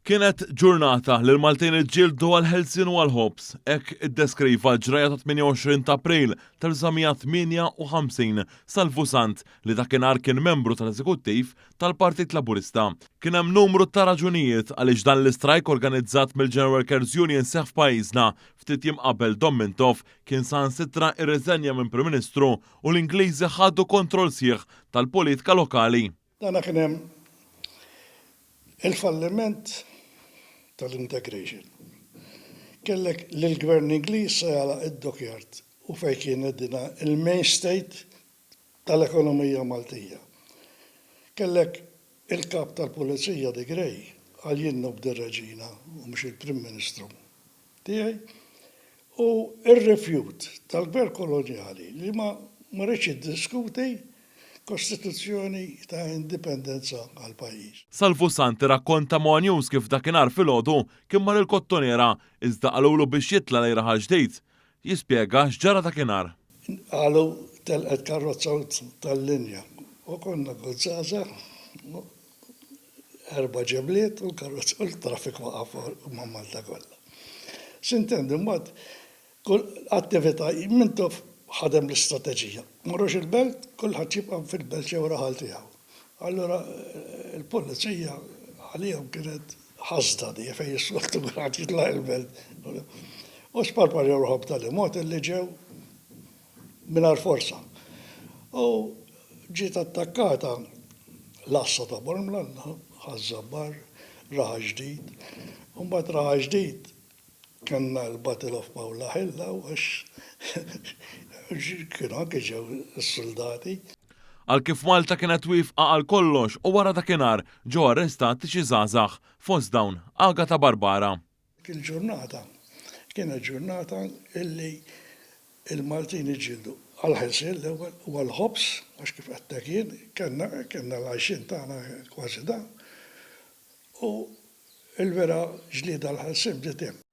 Kienet ġurnata li l-Maltin iġġieldu għal-ħelsien u għal-ħobs, hekk iddeskriva ġraja ta' 28 ta' April tal-1958 Salvu Sant li dakinhar kien membru tal-Eżekuttiv tal-Partit Laburista. Kien hemm numru ta' raġunijiet għaliex dan l-istrajk organizzat mill-General Workers Union seħħ f'pajjiżna ftit jiem qabel Domintov kien sansitra irriżenja minn Prim Ministru u l-Ingliżi ħadu kontroll sieħ tal-politika lokali. Dana kien hemm il-falliment tal-integration. Kellek l-gvern Ingliż se jagħlaq id-dokjart u fejn kienet dina il-mainstate tal-ekonomija Maltija. Kellek il-kap tal-Pulizija de Grey għal jinnu b'dir-Reġina u mhux il-Prim Ministru tiegħi u ir-refjut tal-gvern kolonjali li ma rridx jiddiskuti Kostituzzjoni ta' indipendenza għal pajjiż. Salvu Sant rakkonta ma' news kif dakinhar filgħodu kien mar il-kottonera iżda qalulu biex jitla lejn raħal ġdid. Jispjega x'ġara dakinhar. Qalu telqet karozza tal-linja u konna għozzaza 4 ġebliet u l-karozza u l-trafik waqaf ma' Malta kollha. Sintendi mbagħad kull attività mintof ħadem l-istrateġija. Marrux il-belt, kulħadd jibqa' fil-belt jew raħal tiegħu. Allura il-pulizija għalihom kienet ħasda di fejn jissoltu kulħadd jitlaq il-belt. U sparpar jorħob tal-imot li ġew mingħajr forsa. U ġiet attakkata l-assa ta' Bormlan, ħażabbar, raħa ġdid. U mbagħad raħa ġdid kellna l-Battle of Pawla Ħilla u kienu anke ġew is-soldati. Għal kif Malta kienet wifqa għal kollox u wara dakinhar ġew arrestati xi żgħażagħ fost dawn Agata Barbara. Il-ġurnata kienet ġurnata illi il-Maltin iġġieldu għal-ħelsien l-ewwel u għall-ħobs għax kif qed kien kellna l-għajxin tagħna kważi dan u l-vera ġlieda għall-ħelsien bdiet hemm.